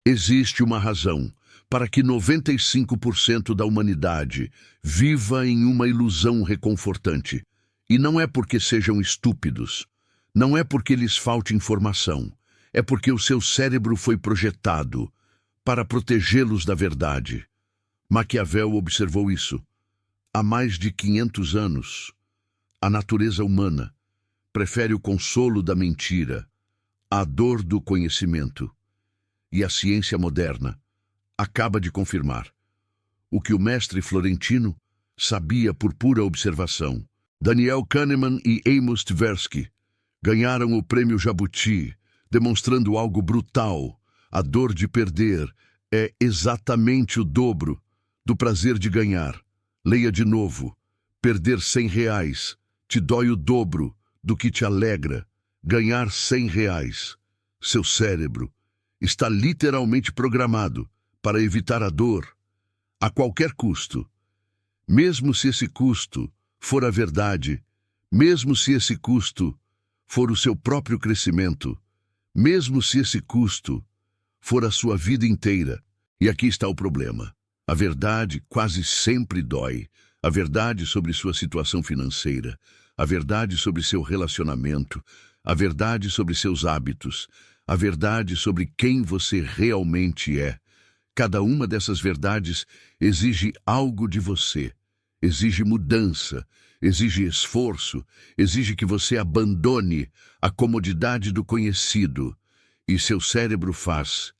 Existe uma razão para que 95% da humanidade viva em uma ilusão reconfortante. E não é porque sejam estúpidos, não é porque lhes falte informação, é porque o seu cérebro foi projetado para protegê-los da verdade. Maquiavel observou isso. Há mais de 500 anos, a natureza humana prefere o consolo da mentira, a dor do conhecimento. E a ciência moderna acaba de confirmar o que o mestre florentino sabia por pura observação. Daniel Kahneman e Amos Tversky ganharam o prêmio Jabuti, demonstrando algo brutal. A dor de perder é exatamente o dobro do prazer de ganhar. Leia de novo. Perder R$100 te dói o dobro do que te alegra. Ganhar R$100. Seu cérebro está literalmente programado para evitar a dor a qualquer custo. Mesmo se esse custo for a verdade, mesmo se esse custo for o seu próprio crescimento, mesmo se esse custo for a sua vida inteira. E aqui está o problema. A verdade quase sempre dói. A verdade sobre sua situação financeira, a verdade sobre seu relacionamento, a verdade sobre seus hábitos, a verdade sobre quem você realmente é. Cada uma dessas verdades exige algo de você, exige mudança, exige esforço, exige que você abandone a comodidade do conhecido. E seu cérebro faz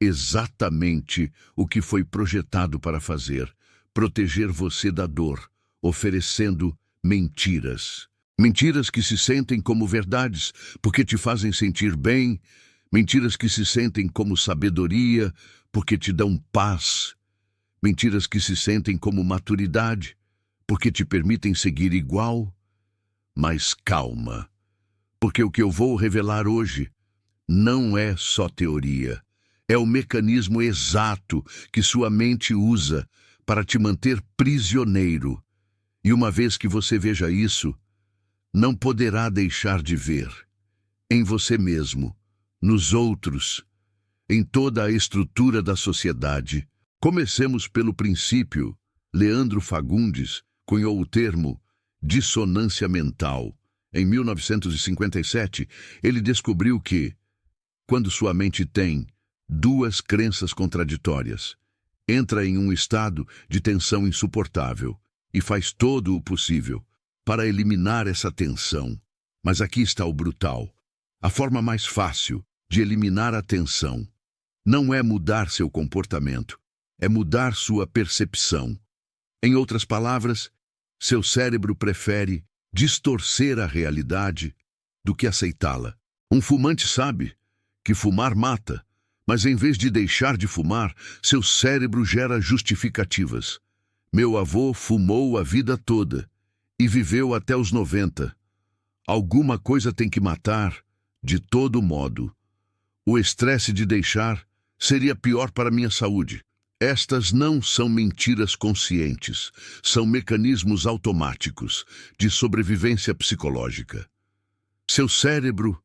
exatamente o que foi projetado para fazer: proteger você da dor, oferecendo mentiras. Mentiras que se sentem como verdades porque te fazem sentir bem, mentiras que se sentem como sabedoria porque te dão paz, mentiras que se sentem como maturidade porque te permitem seguir igual. Mas calma, porque o que eu vou revelar hoje não é só teoria, é o mecanismo exato que sua mente usa para te manter prisioneiro. E uma vez que você veja isso, não poderá deixar de ver em você mesmo, nos outros, em toda a estrutura da sociedade. Comecemos pelo princípio. Leandro Fagundes cunhou o termo dissonância mental. Em 1957, ele descobriu que, quando sua mente tem duas crenças contraditórias, entra em um estado de tensão insuportável e faz todo o possível para eliminar essa tensão. Mas aqui está o brutal. A forma mais fácil de eliminar a tensão não é mudar seu comportamento, é mudar sua percepção. Em outras palavras, seu cérebro prefere distorcer a realidade do que aceitá-la. Um fumante sabe que fumar mata, mas em vez de deixar de fumar, seu cérebro gera justificativas. Meu avô fumou a vida toda e viveu até os 90. Alguma coisa tem que matar, de todo modo. O estresse de deixar seria pior para minha saúde. Estas não são mentiras conscientes, são mecanismos automáticos de sobrevivência psicológica. Seu cérebro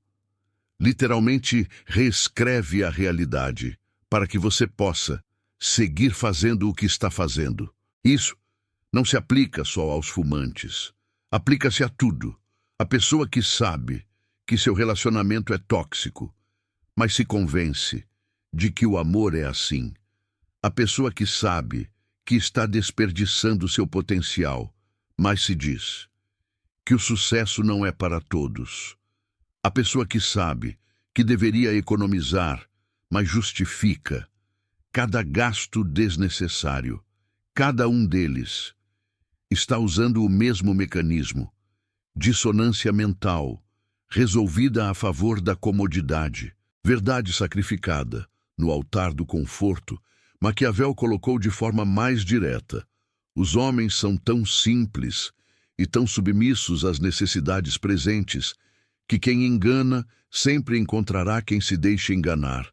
literalmente reescreve a realidade para que você possa seguir fazendo o que está fazendo. Isso não se aplica só aos fumantes, aplica-se a tudo. A pessoa que sabe que seu relacionamento é tóxico, mas se convence de que o amor é assim. A pessoa que sabe que está desperdiçando seu potencial, mas se diz que o sucesso não é para todos. A pessoa que sabe que deveria economizar, mas justifica cada gasto desnecessário. Cada um deles está usando o mesmo mecanismo, dissonância mental, resolvida a favor da comodidade, verdade sacrificada no altar do conforto. Maquiavel colocou de forma mais direta: os homens são tão simples e tão submissos às necessidades presentes que quem engana sempre encontrará quem se deixe enganar.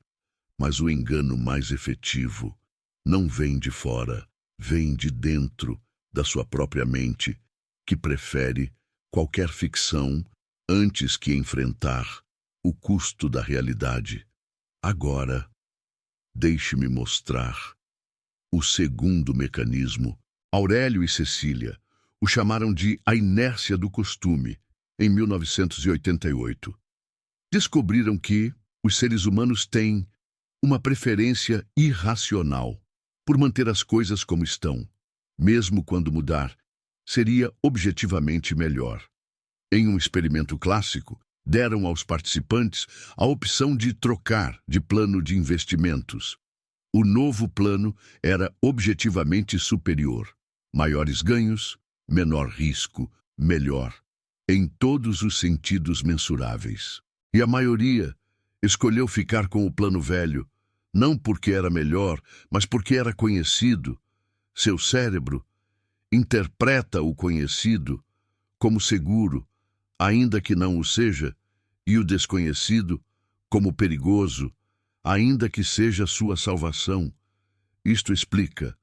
Mas o engano mais efetivo não vem de fora, vem de dentro da sua própria mente, que prefere qualquer ficção antes que enfrentar o custo da realidade. Agora, Deixe-me mostrar o segundo mecanismo. Aurélio e Cecília o chamaram de a inércia do costume, em 1988. Descobriram que os seres humanos têm uma preferência irracional por manter as coisas como estão, mesmo quando mudar seria objetivamente melhor. Em um experimento clássico, deram aos participantes a opção de trocar de plano de investimentos. O novo plano era objetivamente superior. Maiores ganhos, menor risco, melhor, em todos os sentidos mensuráveis. E a maioria escolheu ficar com o plano velho, não porque era melhor, mas porque era conhecido. Seu cérebro interpreta o conhecido como seguro, ainda que não o seja, e o desconhecido como perigoso, ainda que seja sua salvação. Isto explica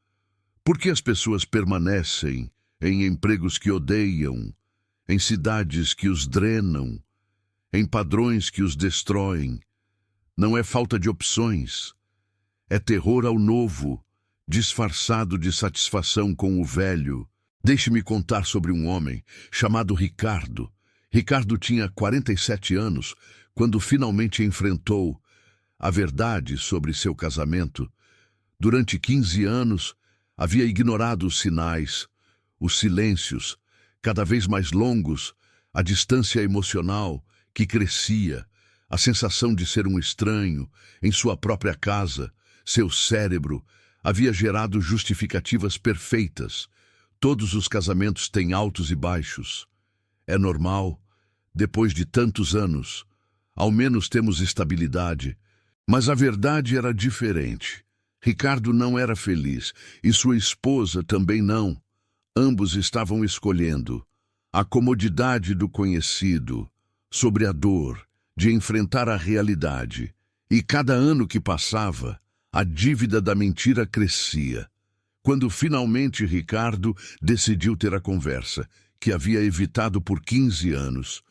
por que as pessoas permanecem em empregos que odeiam, em cidades que os drenam, em padrões que os destroem. Não é falta de opções, é terror ao novo, disfarçado de satisfação com o velho. Deixe-me contar sobre um homem chamado Ricardo. Ricardo tinha 47 anos quando finalmente enfrentou a verdade sobre seu casamento. Durante 15 anos, havia ignorado os sinais, os silêncios, cada vez mais longos, a distância emocional que crescia, a sensação de ser um estranho em sua própria casa. Seu cérebro havia gerado justificativas perfeitas. Todos os casamentos têm altos e baixos. É normal, depois de tantos anos. Ao menos temos estabilidade. Mas a verdade era diferente. Ricardo não era feliz, e sua esposa também não. Ambos estavam escolhendo a comodidade do conhecido sobre a dor de enfrentar a realidade. E cada ano que passava, a dívida da mentira crescia. Quando finalmente Ricardo decidiu ter a conversa, que havia evitado por 15 anos,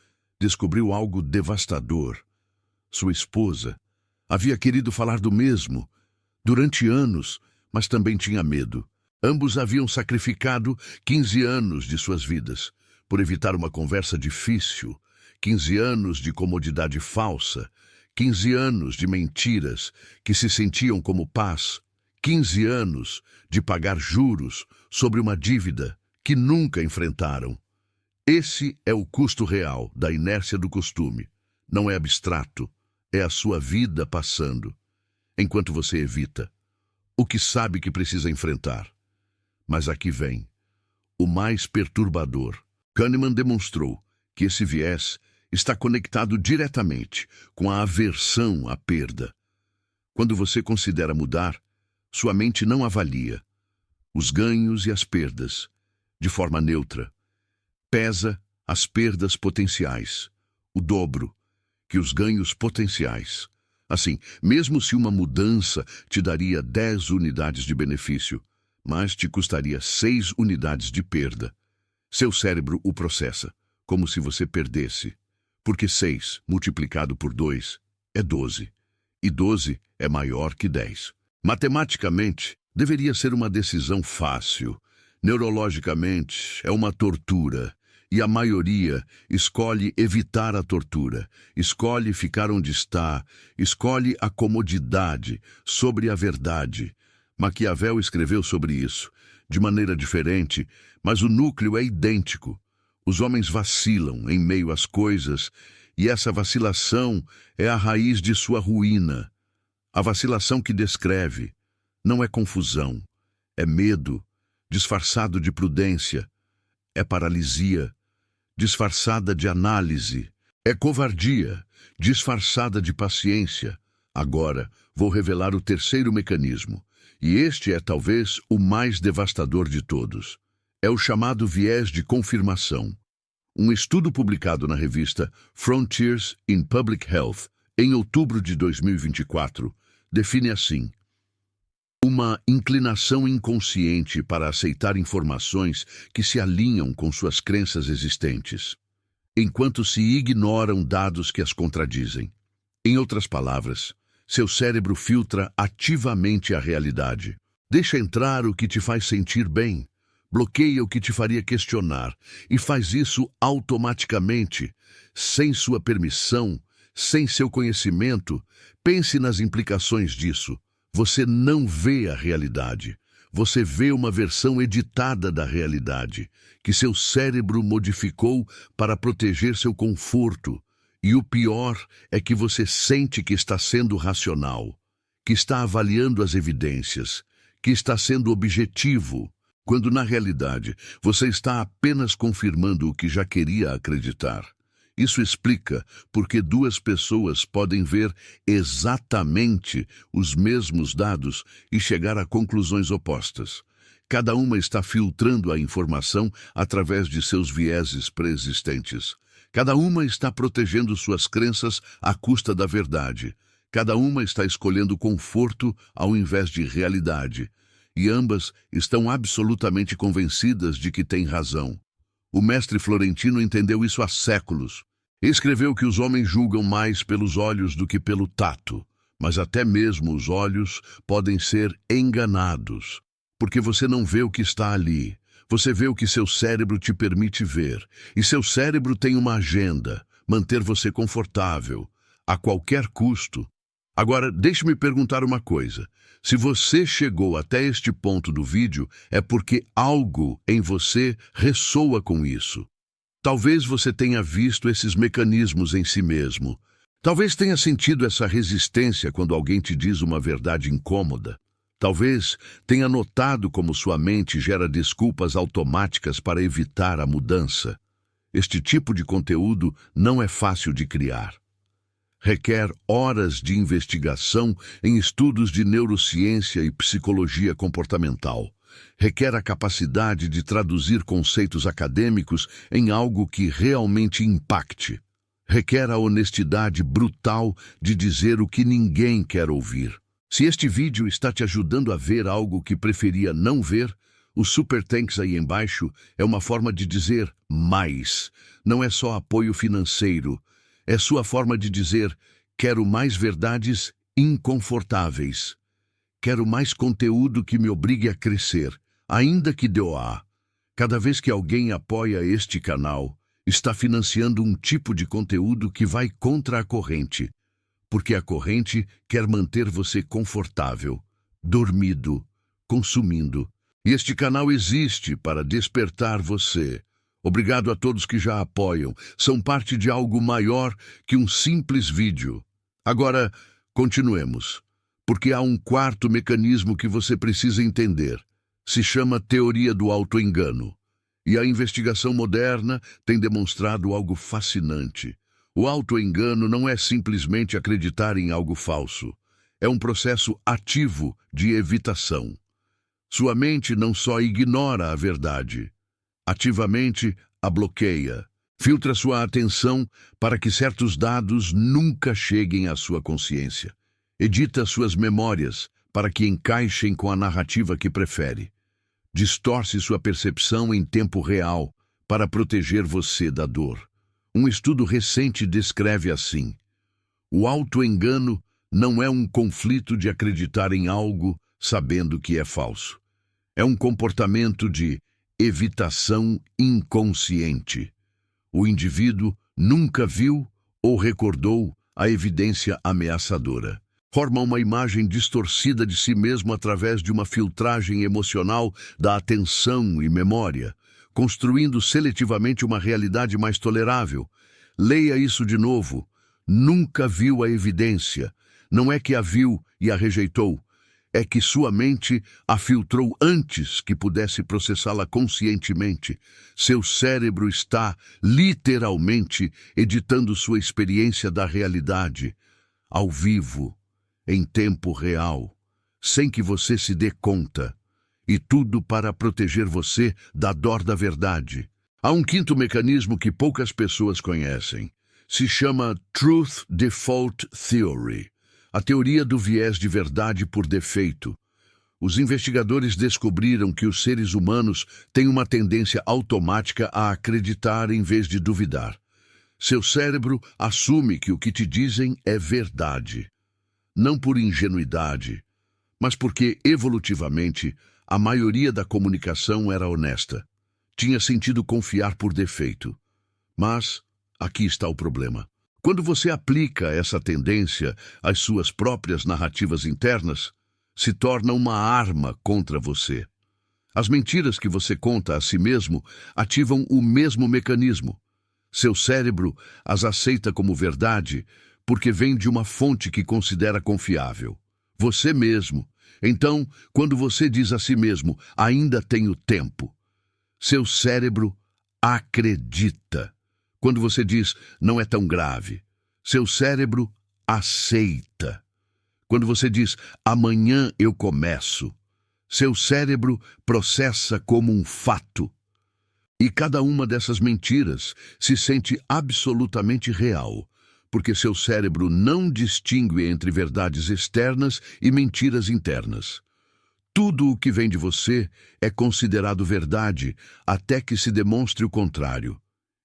descobriu algo devastador. Sua esposa havia querido falar do mesmo durante anos, mas também tinha medo. Ambos haviam sacrificado 15 anos de suas vidas por evitar uma conversa difícil, 15 anos de comodidade falsa, 15 anos de mentiras que se sentiam como paz, 15 anos de pagar juros sobre uma dívida que nunca enfrentaram. Esse é o custo real da inércia do costume. Não é abstrato, é a sua vida passando, enquanto você evita o que sabe que precisa enfrentar. Mas aqui vem o mais perturbador. Kahneman demonstrou que esse viés está conectado diretamente com a aversão à perda. Quando você considera mudar, sua mente não avalia os ganhos e as perdas de forma neutra. Pesa as perdas potenciais, o dobro que os ganhos potenciais. Assim, mesmo se uma mudança te daria 10 unidades de benefício, mas te custaria 6 unidades de perda, seu cérebro o processa como se você perdesse, porque 6 multiplicado por 2 é 12, e 12 é maior que 10. Matematicamente, deveria ser uma decisão fácil. Neurologicamente, é uma tortura. E a maioria escolhe evitar a tortura, escolhe ficar onde está, escolhe a comodidade sobre a verdade. Maquiavel escreveu sobre isso, de maneira diferente, mas o núcleo é idêntico. Os homens vacilam em meio às coisas, e essa vacilação é a raiz de sua ruína. A vacilação que descreve não é confusão, é medo, disfarçado de prudência, é paralisia, disfarçada de análise, é covardia, disfarçada de paciência. Agora, vou revelar o terceiro mecanismo, e este é talvez o mais devastador de todos. É o chamado viés de confirmação. Um estudo publicado na revista Frontiers in Public Health, em outubro de 2024, define assim: uma inclinação inconsciente para aceitar informações que se alinham com suas crenças existentes, enquanto se ignoram dados que as contradizem. Em outras palavras, Seu cérebro filtra ativamente a realidade. Deixa entrar o que te faz sentir bem. Bloqueia o que te faria questionar. E faz isso automaticamente, sem sua permissão, sem seu conhecimento. Pense nas implicações disso. Você não vê a realidade. Você vê uma versão editada da realidade, que seu cérebro modificou para proteger seu conforto. E o pior é que você sente que está sendo racional, que está avaliando as evidências, que está sendo objetivo, quando na realidade você está apenas confirmando o que já queria acreditar. Isso explica porque duas pessoas podem ver exatamente os mesmos dados e chegar a conclusões opostas. Cada uma está filtrando a informação através de seus vieses pré-existentes. Cada uma está protegendo suas crenças à custa da verdade. Cada uma está escolhendo conforto ao invés de realidade. E ambas estão absolutamente convencidas de que têm razão. O mestre Florentino entendeu isso há séculos. Escreveu que os homens julgam mais pelos olhos do que pelo tato, mas até mesmo os olhos podem ser enganados, porque você não vê o que está ali. Você vê o que seu cérebro te permite ver, e seu cérebro tem uma agenda, manter você confortável, a qualquer custo. Agora, deixe-me perguntar uma coisa. Se você chegou até este ponto do vídeo, é porque algo em você ressoa com isso. Talvez você tenha visto esses mecanismos em si mesmo. Talvez tenha sentido essa resistência quando alguém te diz uma verdade incômoda. Talvez tenha notado como sua mente gera desculpas automáticas para evitar a mudança. Este tipo de conteúdo não é fácil de criar. Requer horas de investigação em estudos de neurociência e psicologia comportamental. Requer a capacidade de traduzir conceitos acadêmicos em algo que realmente impacte. Requer a honestidade brutal de dizer o que ninguém quer ouvir. Se este vídeo está te ajudando a ver algo que preferia não ver, o Super Thanks aí embaixo é uma forma de dizer mais. Não é só apoio financeiro. É sua forma de dizer: quero mais verdades inconfortáveis. Quero mais conteúdo que me obrigue a crescer, ainda que doa. Cada vez que alguém apoia este canal, está financiando um tipo de conteúdo que vai contra a corrente, porque a corrente quer manter você confortável, dormido, consumindo. E este canal existe para despertar você. Obrigado a todos que já apoiam. São parte de algo maior que um simples vídeo. Agora, continuemos, porque há um quarto mecanismo que você precisa entender. Se chama teoria do autoengano. E a investigação moderna tem demonstrado algo fascinante. O autoengano não é simplesmente acreditar em algo falso. É um processo ativo de evitação. Sua mente não só ignora a verdade, ativamente a bloqueia. Filtra sua atenção para que certos dados nunca cheguem à sua consciência. Edita suas memórias para que encaixem com a narrativa que prefere. Distorce sua percepção em tempo real para proteger você da dor. Um estudo recente descreve assim: o autoengano não é um conflito de acreditar em algo sabendo que é falso. É um comportamento de evitação inconsciente. O indivíduo nunca viu ou recordou a evidência ameaçadora. Forma uma imagem distorcida de si mesmo através de uma filtragem emocional da atenção e memória, construindo seletivamente uma realidade mais tolerável. Leia isso de novo. Nunca viu a evidência. Não é que a viu e a rejeitou. É que sua mente a filtrou antes que pudesse processá-la conscientemente. Seu cérebro está, literalmente, editando sua experiência da realidade, ao vivo, em tempo real, sem que você se dê conta. E tudo para proteger você da dor da verdade. Há um quinto mecanismo que poucas pessoas conhecem. Se chama Truth Default Theory. A teoria do viés de verdade por defeito. Os investigadores descobriram que os seres humanos têm uma tendência automática a acreditar em vez de duvidar. Seu cérebro assume que o que te dizem é verdade. não por ingenuidade, mas porque, evolutivamente, a maioria da comunicação era honesta. Tinha sentido confiar por defeito. Mas aqui está o problema. Quando você aplica essa tendência às suas próprias narrativas internas, se torna uma arma contra você. As mentiras que você conta a si mesmo ativam o mesmo mecanismo. Seu cérebro as aceita como verdade porque vem de uma fonte que considera confiável. Você mesmo. Então, quando você diz a si mesmo, ainda tenho tempo, seu cérebro acredita. Quando você diz, não é tão grave, seu cérebro aceita. Quando você diz, amanhã eu começo, seu cérebro processa como um fato. E cada uma dessas mentiras se sente absolutamente real, porque seu cérebro não distingue entre verdades externas e mentiras internas. Tudo o que vem de você é considerado verdade até que se demonstre o contrário.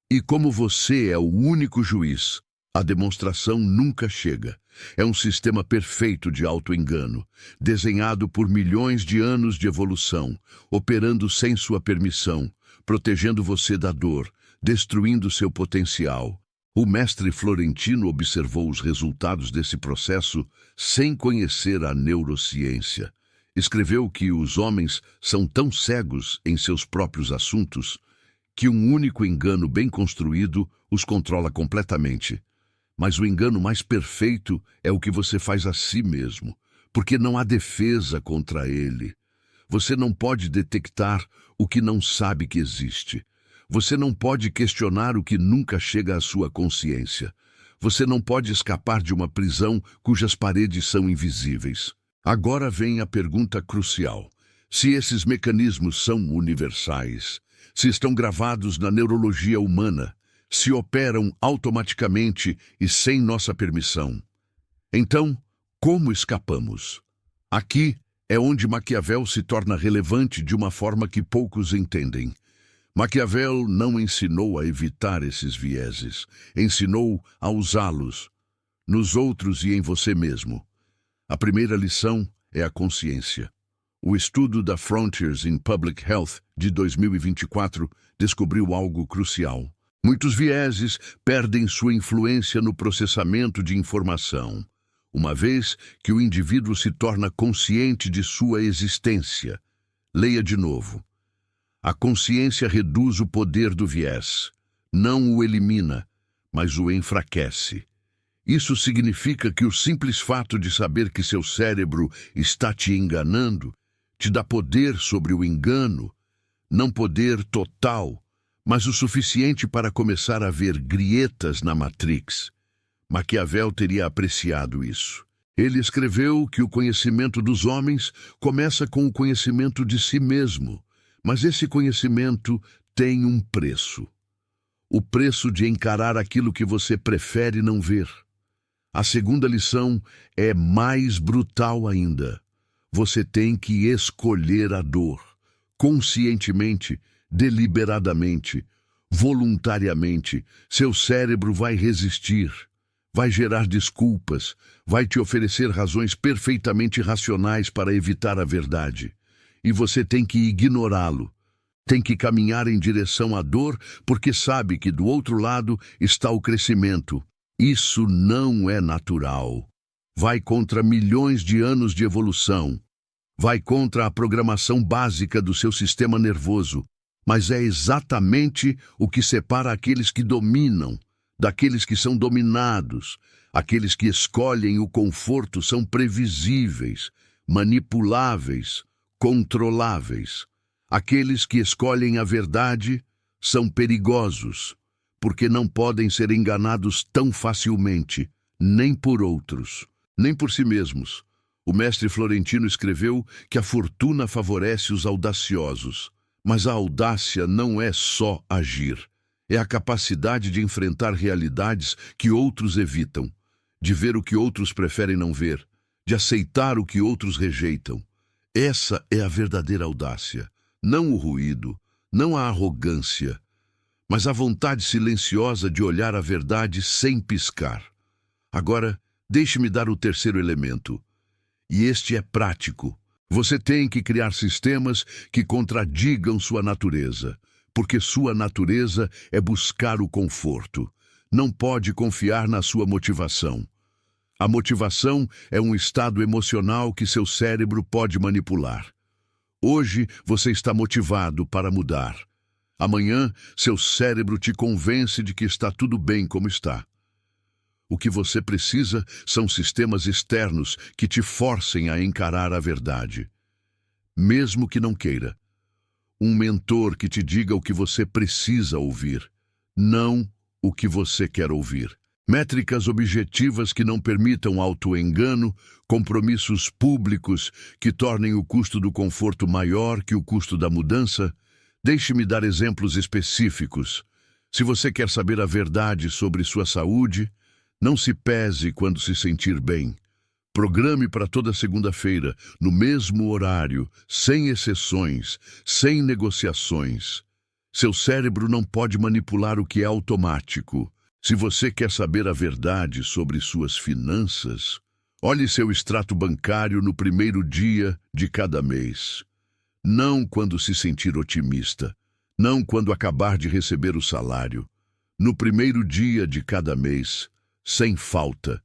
E como você é o único juiz, a demonstração nunca chega. É um sistema perfeito de auto-engano, desenhado por milhões de anos de evolução, operando sem sua permissão, protegendo você da dor, destruindo seu potencial. O mestre Florentino observou os resultados desse processo sem conhecer a neurociência. Escreveu que os homens são tão cegos em seus próprios assuntos que um único engano bem construído os controla completamente. Mas o engano mais perfeito é o que você faz a si mesmo, porque não há defesa contra ele. Você não pode detectar o que não sabe que existe. Você não pode questionar o que nunca chega à sua consciência. Você não pode escapar de uma prisão cujas paredes são invisíveis. Agora vem a pergunta crucial. Se esses mecanismos são universais, se estão gravados na neurologia humana, se operam automaticamente e sem nossa permissão, então, como escapamos? Aqui é onde Maquiavel se torna relevante de uma forma que poucos entendem. Maquiavel não ensinou a evitar esses vieses, ensinou a usá-los nos outros e em você mesmo. A primeira lição é a consciência. O estudo da Frontiers in Public Health de 2024 descobriu algo crucial. Muitos vieses perdem sua influência no processamento de informação, uma vez que o indivíduo se torna consciente de sua existência. Leia de novo. A consciência reduz o poder do viés, não o elimina, mas o enfraquece. Isso significa que o simples fato de saber que seu cérebro está te enganando te dá poder sobre o engano, não poder total, mas o suficiente para começar a ver grietas na Matrix. Maquiavel teria apreciado isso. Ele escreveu que o conhecimento dos homens começa com o conhecimento de si mesmo, mas esse conhecimento tem um preço. O preço de encarar aquilo que você prefere não ver. A segunda lição é mais brutal ainda. Você tem que escolher a dor, conscientemente, deliberadamente, voluntariamente. Seu cérebro vai resistir, vai gerar desculpas, vai te oferecer razões perfeitamente racionais para evitar a verdade. E você tem que ignorá-lo. Tem que caminhar em direção à dor, porque sabe que do outro lado está o crescimento. Isso não é natural. Vai contra milhões de anos de evolução. Vai contra a programação básica do seu sistema nervoso. Mas é exatamente o que separa aqueles que dominam daqueles que são dominados. Aqueles que escolhem o conforto são previsíveis, manipuláveis, controláveis. Aqueles que escolhem a verdade são perigosos, porque não podem ser enganados tão facilmente, nem por outros, nem por si mesmos. O mestre Florentino escreveu que a fortuna favorece os audaciosos, mas a audácia não é só agir. É a capacidade de enfrentar realidades que outros evitam, de ver o que outros preferem não ver, de aceitar o que outros rejeitam. Essa é a verdadeira audácia. Não o ruído, não a arrogância, mas a vontade silenciosa de olhar a verdade sem piscar. Agora, Deixe-me dar o terceiro elemento. E este é prático. Você tem que criar sistemas que contradigam sua natureza, porque sua natureza é buscar o conforto. Não pode confiar na sua motivação. A motivação é um estado emocional que seu cérebro pode manipular. Hoje você está motivado para mudar. Amanhã, seu cérebro te convence de que está tudo bem como está. O que você precisa são sistemas externos que te forcem a encarar a verdade. Mesmo que não queira. Um mentor que te diga o que você precisa ouvir, não o que você quer ouvir. Métricas objetivas que não permitam autoengano, compromissos públicos que tornem o custo do conforto maior que o custo da mudança. Deixe-me dar exemplos específicos. Se você quer saber a verdade sobre sua saúde, não se pese quando se sentir bem. Programe para toda segunda-feira, no mesmo horário, sem exceções, sem negociações. Seu cérebro não pode manipular o que é automático. Se você quer saber a verdade sobre suas finanças, olhe seu extrato bancário no primeiro dia de cada mês. Não quando se sentir otimista, não quando acabar de receber o salário. No primeiro dia de cada mês, sem falta.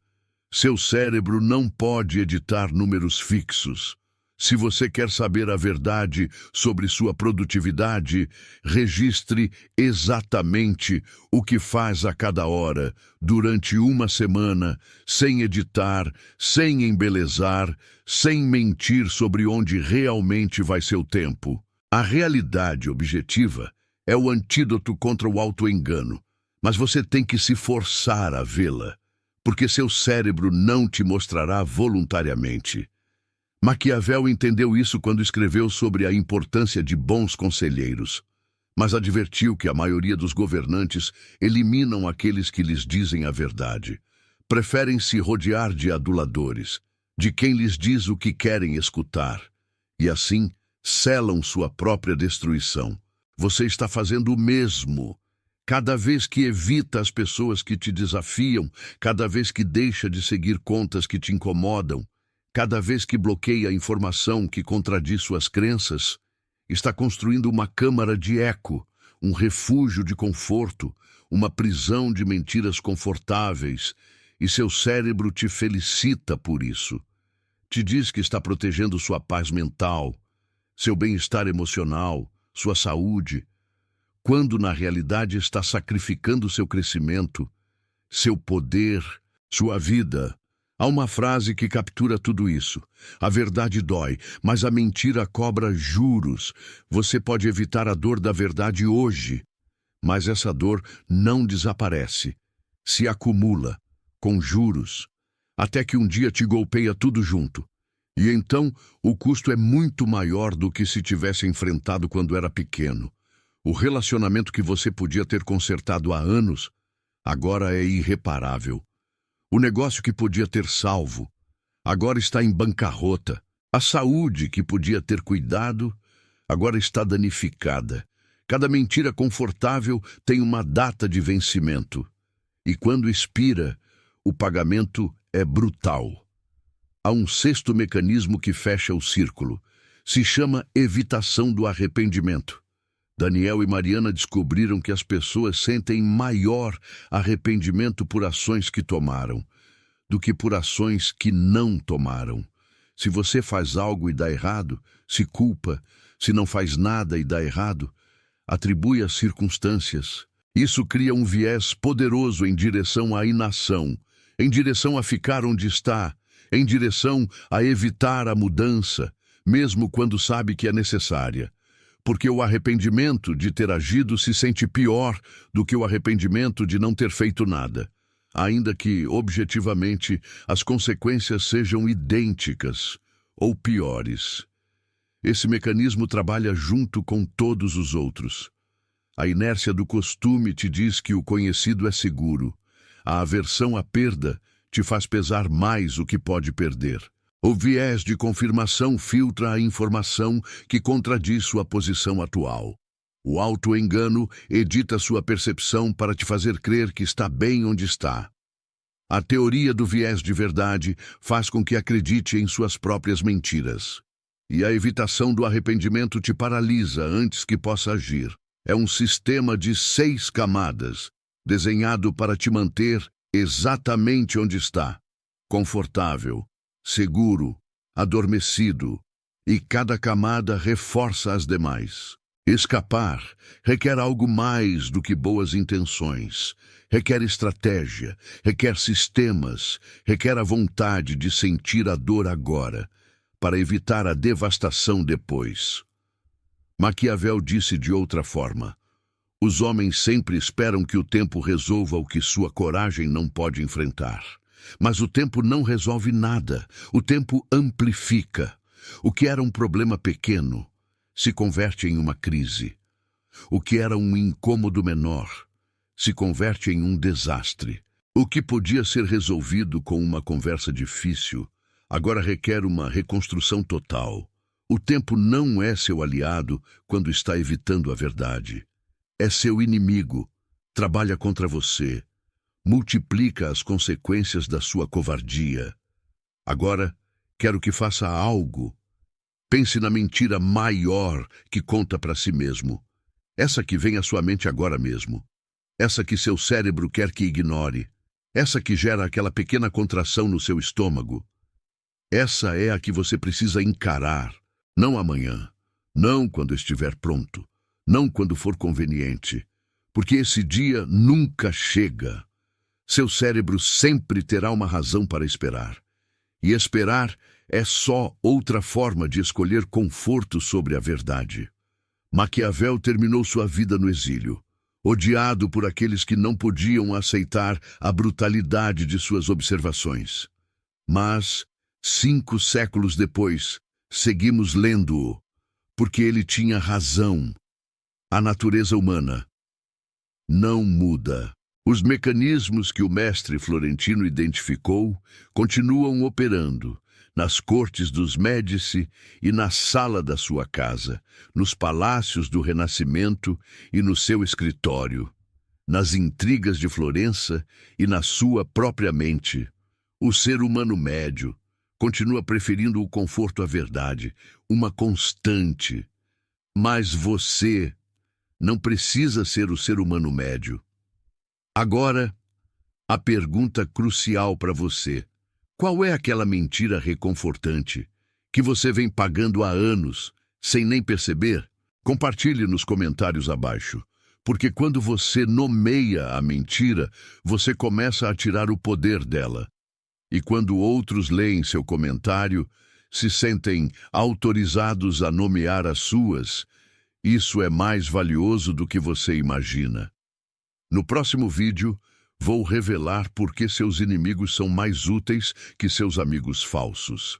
Seu cérebro não pode editar números fixos. Se você quer saber a verdade sobre sua produtividade, registre exatamente o que faz a cada hora, durante uma semana, sem editar, sem embelezar, sem mentir sobre onde realmente vai seu tempo. A realidade objetiva é o antídoto contra o autoengano. Mas você tem que se forçar a vê-la, porque seu cérebro não te mostrará voluntariamente. Maquiavel entendeu isso quando escreveu sobre a importância de bons conselheiros, mas advertiu que a maioria dos governantes eliminam aqueles que lhes dizem a verdade. Preferem se rodear de aduladores, de quem lhes diz o que querem escutar, e assim selam sua própria destruição. Você está fazendo o mesmo. Cada vez que evita as pessoas que te desafiam, cada vez que deixa de seguir contas que te incomodam, cada vez que bloqueia a informação que contradiz suas crenças, está construindo uma câmara de eco, um refúgio de conforto, uma prisão de mentiras confortáveis, e seu cérebro te felicita por isso. Te diz que está protegendo sua paz mental, seu bem-estar emocional, sua saúde, quando na realidade está sacrificando seu crescimento, seu poder, sua vida. Há uma frase que captura tudo isso. A verdade dói, mas a mentira cobra juros. Você pode evitar a dor da verdade hoje, mas essa dor não desaparece. Se acumula, com juros, até que um dia te golpeia tudo junto. E então o custo é muito maior do que se tivesse enfrentado quando era pequeno. O relacionamento que você podia ter consertado há anos, agora é irreparável. O negócio que podia ter salvo, agora está em bancarrota. A saúde que podia ter cuidado, agora está danificada. Cada mentira confortável tem uma data de vencimento. E quando expira, o pagamento é brutal. Há um sexto mecanismo que fecha o círculo. Se chama evitação do arrependimento. Daniel e Mariana descobriram que as pessoas sentem maior arrependimento por ações que tomaram do que por ações que não tomaram. Se você faz algo e dá errado, se culpa. Se não faz nada e dá errado, atribui às circunstâncias. Isso cria um viés poderoso em direção à inação, em direção a ficar onde está, em direção a evitar a mudança, mesmo quando sabe que é necessária. Porque o arrependimento de ter agido se sente pior do que o arrependimento de não ter feito nada, ainda que, objetivamente, as consequências sejam idênticas ou piores. Esse mecanismo trabalha junto com todos os outros. A inércia do costume te diz que o conhecido é seguro. A aversão à perda te faz pesar mais o que pode perder. O viés de confirmação filtra a informação que contradiz sua posição atual. O autoengano edita sua percepção para te fazer crer que está bem onde está. A teoria do viés de verdade faz com que acredite em suas próprias mentiras. E a evitação do arrependimento te paralisa antes que possa agir. É um sistema de 6 camadas, desenhado para te manter exatamente onde está, confortável, seguro, adormecido, e cada camada reforça as demais. Escapar requer algo mais do que boas intenções. Requer estratégia, requer sistemas, requer a vontade de sentir a dor agora, para evitar a devastação depois. Maquiavel disse de outra forma: os homens sempre esperam que o tempo resolva o que sua coragem não pode enfrentar. Mas o tempo não resolve nada, o tempo amplifica. O que era um problema pequeno se converte em uma crise. O que era um incômodo menor se converte em um desastre. O que podia ser resolvido com uma conversa difícil agora requer uma reconstrução total. O tempo não é seu aliado quando está evitando a verdade. É seu inimigo, trabalha contra você, multiplica as consequências da sua covardia. Agora, quero que faça algo. Pense na mentira maior que conta para si mesmo. Essa que vem à sua mente agora mesmo. Essa que seu cérebro quer que ignore. Essa que gera aquela pequena contração no seu estômago. Essa é a que você precisa encarar. Não amanhã. Não quando estiver pronto. Não quando for conveniente. Porque esse dia nunca chega. Seu cérebro sempre terá uma razão para esperar. E esperar é só outra forma de escolher conforto sobre a verdade. Maquiavel terminou sua vida no exílio, odiado por aqueles que não podiam aceitar a brutalidade de suas observações. Mas, 5 séculos depois, seguimos lendo-o, porque ele tinha razão. A natureza humana não muda. Os mecanismos que o mestre florentino identificou continuam operando nas cortes dos Médici e na sala da sua casa, nos palácios do Renascimento e no seu escritório, nas intrigas de Florença e na sua própria mente. O ser humano médio continua preferindo o conforto à verdade, uma constante. Mas você não precisa ser o ser humano médio. Agora, a pergunta crucial para você: qual é aquela mentira reconfortante que você vem pagando há anos, sem nem perceber? Compartilhe nos comentários abaixo, porque quando você nomeia a mentira, você começa a tirar o poder dela. E quando outros leem seu comentário, se sentem autorizados a nomear as suas. Isso é mais valioso do que você imagina. No próximo vídeo, vou revelar por que seus inimigos são mais úteis que seus amigos falsos.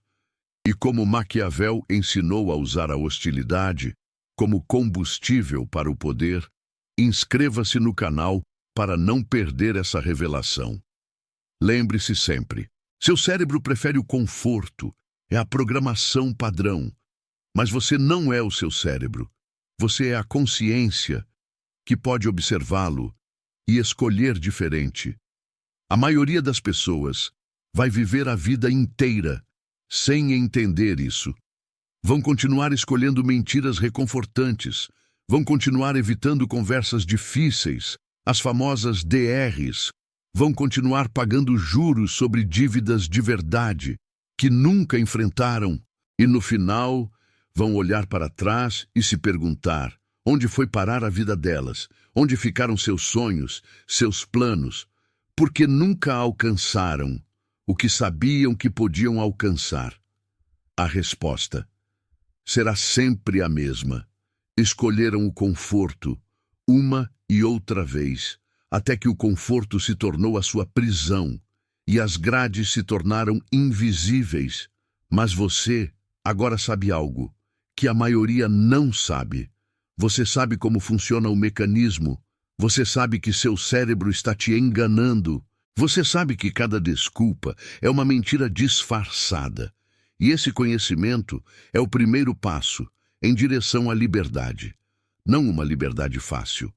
E como Maquiavel ensinou a usar a hostilidade como combustível para o poder. Inscreva-se no canal para não perder essa revelação. Lembre-se sempre, seu cérebro prefere o conforto, é a programação padrão. Mas você não é o seu cérebro. Você é a consciência que pode observá-lo e escolher diferente. A maioria das pessoas vai viver a vida inteira sem entender isso. Vão continuar escolhendo mentiras reconfortantes, vão continuar evitando conversas difíceis, as famosas DRs, vão continuar pagando juros sobre dívidas de verdade que nunca enfrentaram e, no final, vão olhar para trás e se perguntar onde foi parar a vida delas, onde ficaram seus sonhos, seus planos, porque nunca alcançaram o que sabiam que podiam alcançar. A resposta será sempre a mesma. Escolheram o conforto, uma e outra vez, até que o conforto se tornou a sua prisão e as grades se tornaram invisíveis. Mas você agora sabe algo que a maioria não sabe. Você sabe como funciona o mecanismo. Você sabe que seu cérebro está te enganando. Você sabe que cada desculpa é uma mentira disfarçada. E esse conhecimento é o primeiro passo em direção à liberdade. Não uma liberdade fácil,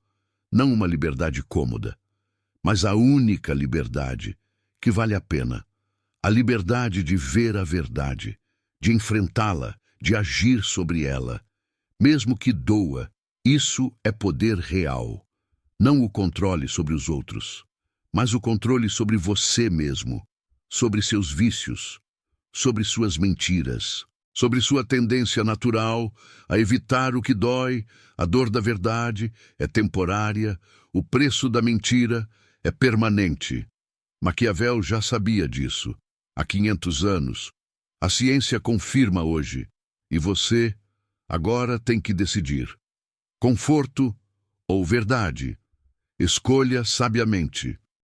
não uma liberdade cômoda, mas a única liberdade que vale a pena. A liberdade de ver a verdade, de enfrentá-la, de agir sobre ela. Mesmo que doa, isso é poder real. Não o controle sobre os outros, mas o controle sobre você mesmo, sobre seus vícios, sobre suas mentiras, sobre sua tendência natural a evitar o que dói. A dor da verdade é temporária, o preço da mentira é permanente. Maquiavel já sabia disso há 500 anos. A ciência confirma hoje, e você agora tem que decidir. Conforto ou verdade? Escolha sabiamente.